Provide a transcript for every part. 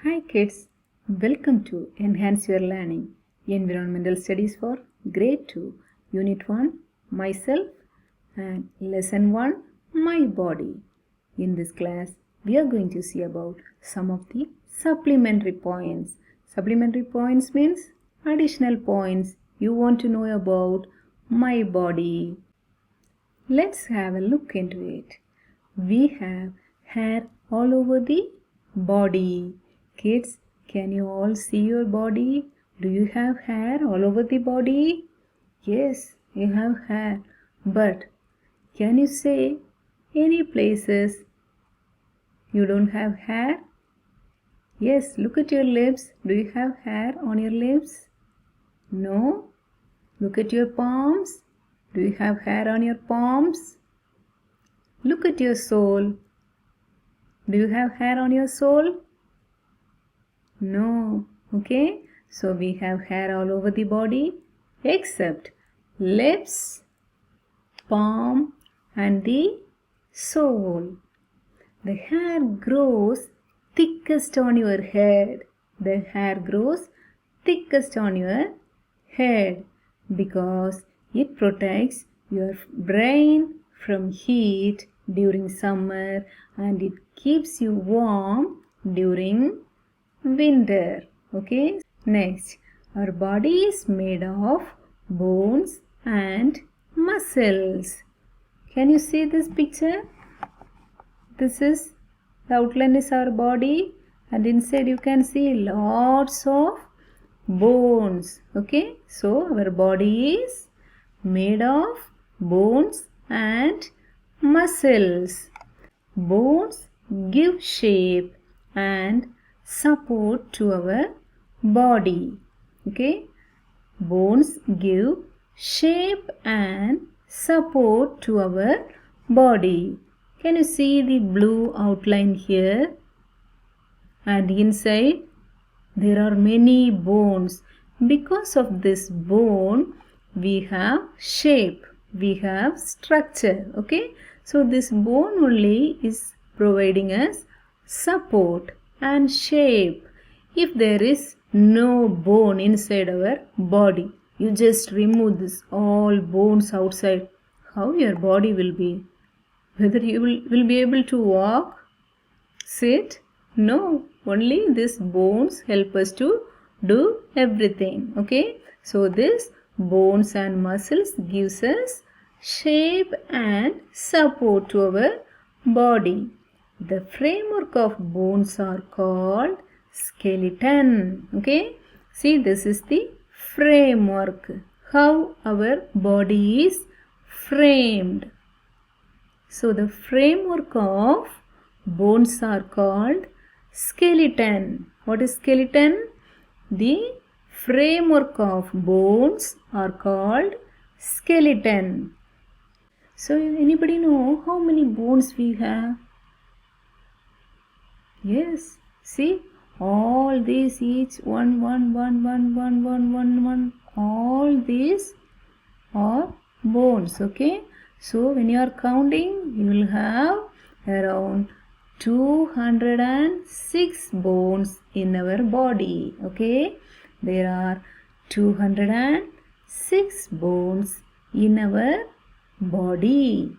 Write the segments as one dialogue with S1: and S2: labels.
S1: Hi kids, welcome to Enhance Your Learning, Environmental Studies for Grade 2, Unit 1, Myself and Lesson 1, My Body. In this class, we are going to see about some of the supplementary points. Supplementary points means additional points you want to know about my body. Let's have a look into it. We have hair all over the body. Kids, can you all see your body? Do you have hair all over the body? Yes, you have hair. But can you say any places you don't have hair? Yes, look at your lips. Do you have hair on your lips? No? Look at your palms. Do you have hair on your palms? Look at your sole. Do you have hair on your sole? No. Okay. So we have hair all over the body except lips, palm and the sole. The hair grows thickest on your head. The hair grows thickest on your head because it protects your brain from heat during summer and it keeps you warm during winter. Okay. Next, our body is made of bones and muscles. Can you see this picture? This is the outline is our body and inside you can see lots of bones. Okay. So our body is made of bones and muscles. Bones give shape and support to our body. Okay. Bones give shape and support to our body. Can you see the blue outline here? And inside there are many bones. Because of this bone we have shape, we have structure. Okay. So this bone only is providing us support and shape. If there is no bone inside our body, you just remove this all bones outside, how your body will be? Whether you will be able to walk, sit? No, only these bones help us to do everything. Okay. So this bones and muscles gives us shape and support to our body. The framework of bones are called skeleton. Okay. See, this is the framework. How our body is framed. So the framework of bones are called skeleton. What is skeleton? The framework of bones are called skeleton. So anybody know how many bones we have? Yes. See, all these each one. All these are bones. Okay. So when you are counting, you will have around 206 bones in our body. Okay. There are 206 bones in our body.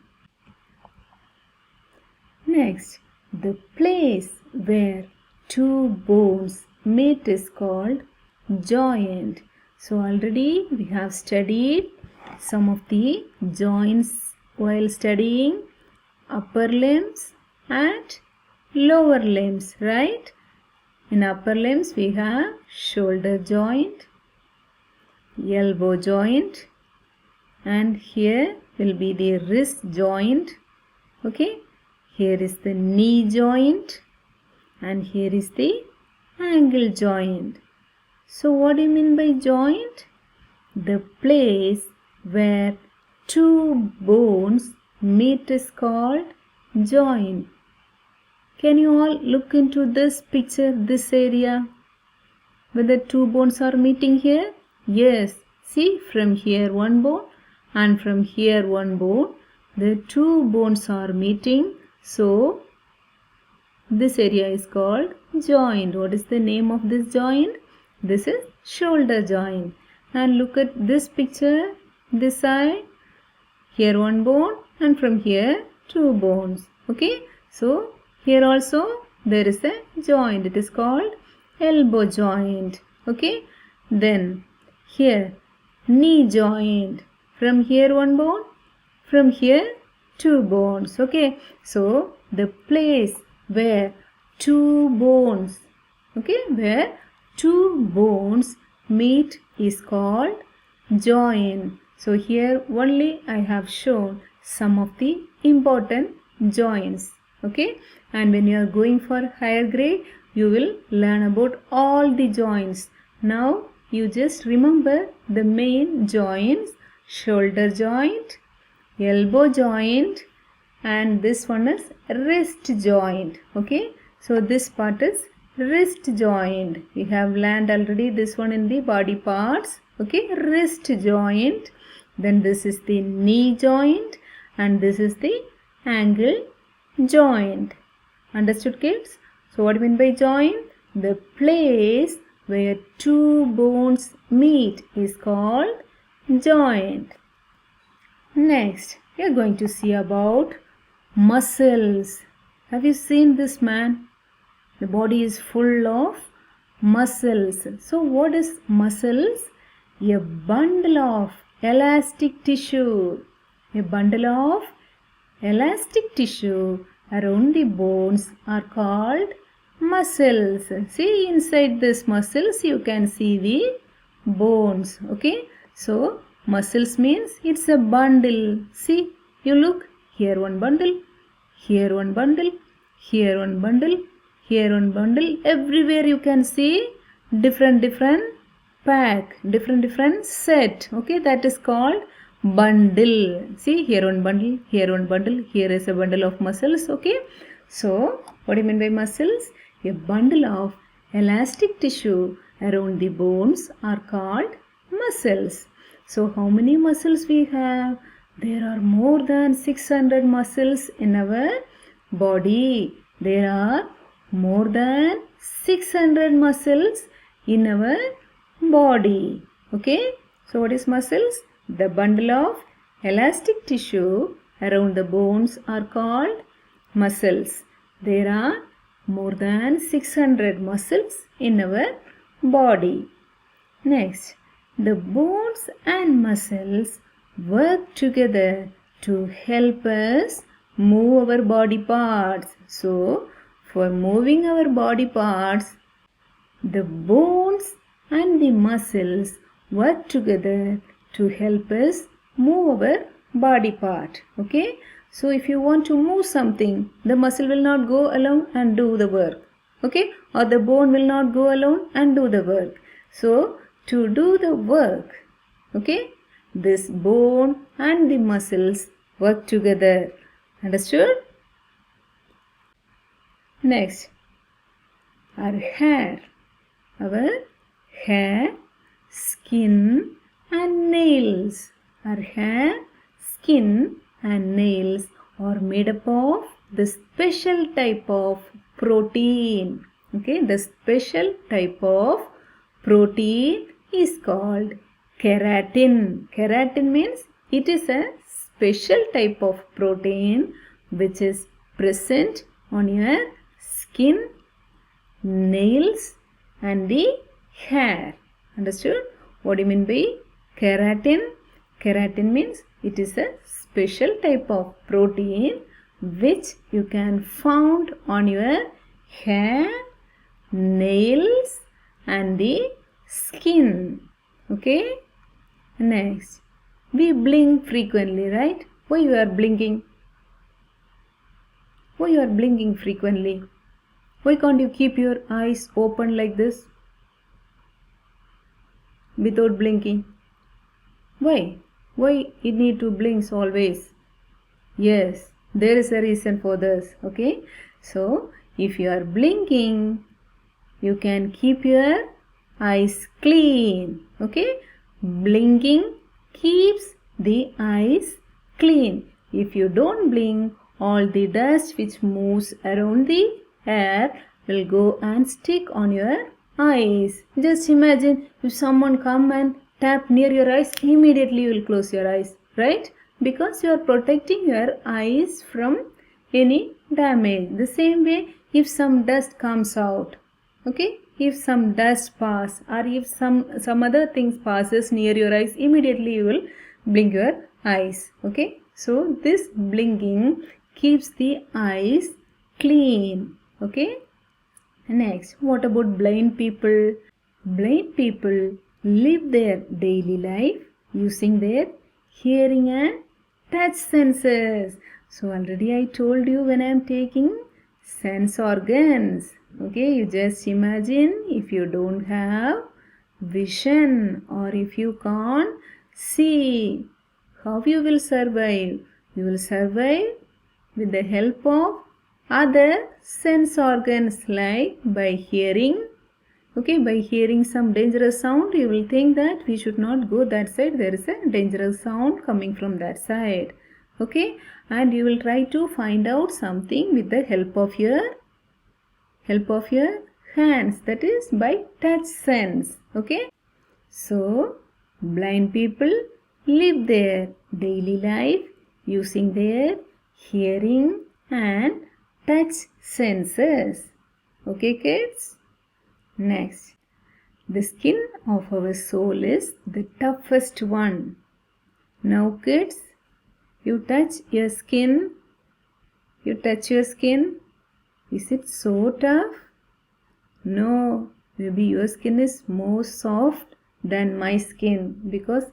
S1: Next, the place where two bones meet is called joint. So already we have studied some of the joints while studying upper limbs and lower limbs, right? In upper limbs we have shoulder joint, elbow joint, and here will be the wrist joint. Okay. Here is the knee joint and here is the ankle joint. So what do you mean by joint? The place where two bones meet is called joint. Can you all look into this picture, this area? Whether two bones are meeting here? Yes. See, from here one bone and from here one bone. The two bones are meeting. So This area is called joint. What is the name of this joint? This is shoulder joint. And look at this picture, this side. Here one bone and from here two bones. Okay. So here also there is a joint. It is called elbow joint. Okay. Then here knee joint. From here one bone. From here two bones. Okay. So the place where two bones, okay, where two bones meet is called joint. So here only I have shown some of the important joints. Okay. And when you are going for higher grade, you will learn about all the joints. Now you just remember the main joints: shoulder joint, elbow joint, and this one is wrist joint. Okay. So this part is wrist joint. We have learned already this one in the body parts. Okay. Wrist joint. Then this is the knee joint and this is the ankle joint. Understood, kids? So what do you mean by joint? The place where two bones meet is called joint. Next, we are going to see about muscles. Have you seen this man? The body is full of muscles. So what is muscles? A bundle of elastic tissue. A bundle of elastic tissue around the bones are called muscles. See, inside this muscles you can see the bones. Okay. So muscles means it's a bundle. See, you look. Here one bundle. Here one bundle. Here one bundle. Here one bundle. Everywhere you can see different pack, different set. Okay, that is called bundle. See, here one bundle, here one bundle, here is a bundle of muscles. Okay, so what do you mean by muscles? A bundle of elastic tissue around the bones are called muscles. So how many muscles we have? There are more than 600 muscles in our body. There are more than 600 muscles in our body. Okay. So what is muscles? The bundle of elastic tissue around the bones are called muscles. There are more than 600 muscles in our body. Next, the bones and muscles work together to help us move our body parts. So, for moving our body parts, the bones and the muscles work together to help us move our body part. Okay. So if you want to move something, the muscle will not go alone and do the work. Okay. Or the bone will not go alone and do the work. So to do the work, okay, this bone and the muscles work together. Understood? Next, our hair, skin and nails. Our hair, skin and nails are made up of the special type of protein. Okay, the special type of protein is called keratin. Keratin means it is a special type of protein which is present on your skin, nails and the hair. Understood? What do you mean by keratin? Keratin means it is a special type of protein which you can found on your hair, nails and the skin. Okay? Next, we blink frequently, right? Why you are blinking? Why you are blinking frequently? Why can't you keep your eyes open like this without blinking? Why? Why you need to blink always? Yes, there is a reason for this. Okay. So, if you are blinking, you can keep your eyes clean. Okay. Blinking keeps the eyes clean. If you don't blink, all the dust which moves around the air will go and stick on your eyes. Just imagine if someone come and tap near your eyes, immediately you will close your eyes, right? Because you are protecting your eyes from any damage. The same way, if some dust comes out, okay, if some dust pass or if some other things passes near your eyes, immediately you will blink your eyes, okay. So this blinking keeps the eyes clean, okay. Next, what about blind people? Blind people live their daily life using their hearing and touch senses. So already I told you when I am taking sense organs. Okay, you just imagine if you don't have vision or if you can't see, how you will survive? You will survive with the help of other sense organs, like by hearing. Okay, by hearing some dangerous sound, you will think that we should not go that side. There is a dangerous sound coming from that side. Okay, and you will try to find out something with the help of your hands, that is by touch sense. Okay, so blind people live their daily life using their hearing and touch senses. Okay, kids? Next, the skin of our soul is the toughest one. Now, kids, you touch your skin. Is it so tough? No, maybe your skin is more soft than my skin, because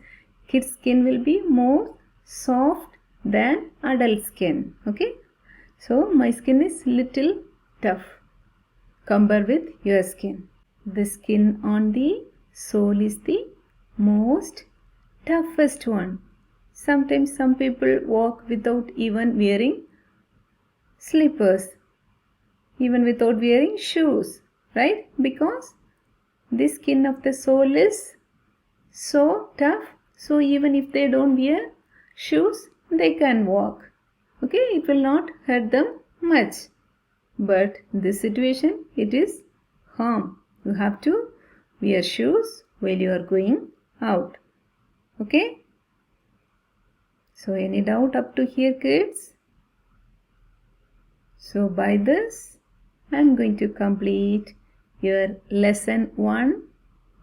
S1: kids' skin will be more soft than adult skin. Okay, so my skin is little tough compared with your skin. The skin on the soul is the most toughest one. Sometimes some people walk without even wearing slippers, even without wearing shoes, right? Because the skin of the soul is so tough, so even if they don't wear shoes, they can walk. Okay, it will not hurt them much. But in this situation, it is harm. You have to wear shoes while you are going out. Okay? So any doubt up to here, kids? So by this, I am going to complete your lesson 1,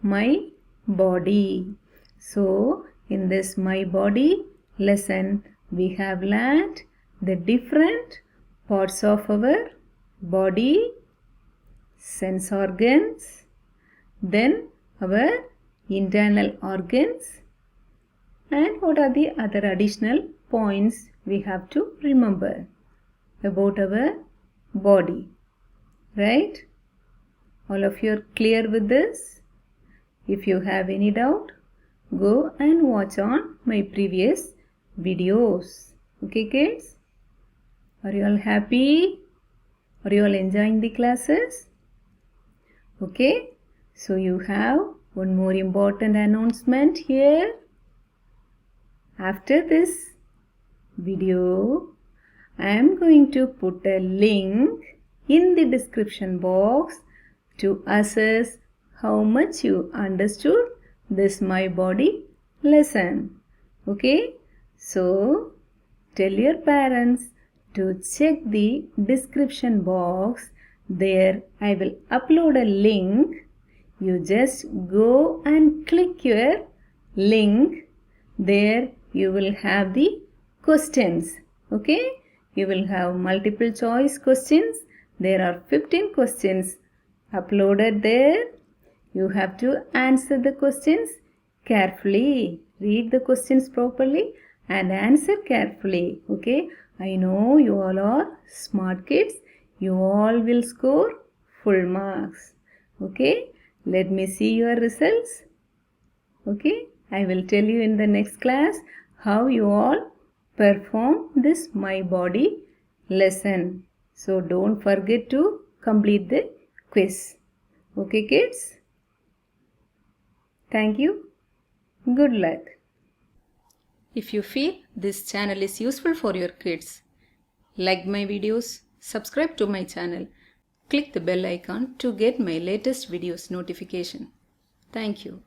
S1: My Body. So in this My Body lesson, we have learnt the different parts of our body, sense organs, then our internal organs, and what are the other additional points we have to remember about our body, right? All of you are clear with this? If you have any doubt, go and watch on my previous videos. Okay, kids? Are you all happy? Are you all enjoying the classes? Okay, so you have one more important announcement here. After this video, I am going to put a link in the description box to assess how much you understood this My Body lesson. Okay, so tell your parents to check the description box. There I will upload a link. You just go and click your link. There you will have the questions. Okay, you will have multiple choice questions. There are 15 questions uploaded there. You have to answer the questions carefully. Read the questions properly and answer carefully. Okay, I know you all are smart kids. You all will score full marks. Okay, let me see your results. Okay, I will tell you in the next class how you all perform this My Body lesson. So don't forget to complete the quiz. Okay, kids? Thank you. Good luck. If you feel this channel is useful for your kids, like my videos, subscribe to my channel Click the bell icon to get my latest videos notification. Thank you.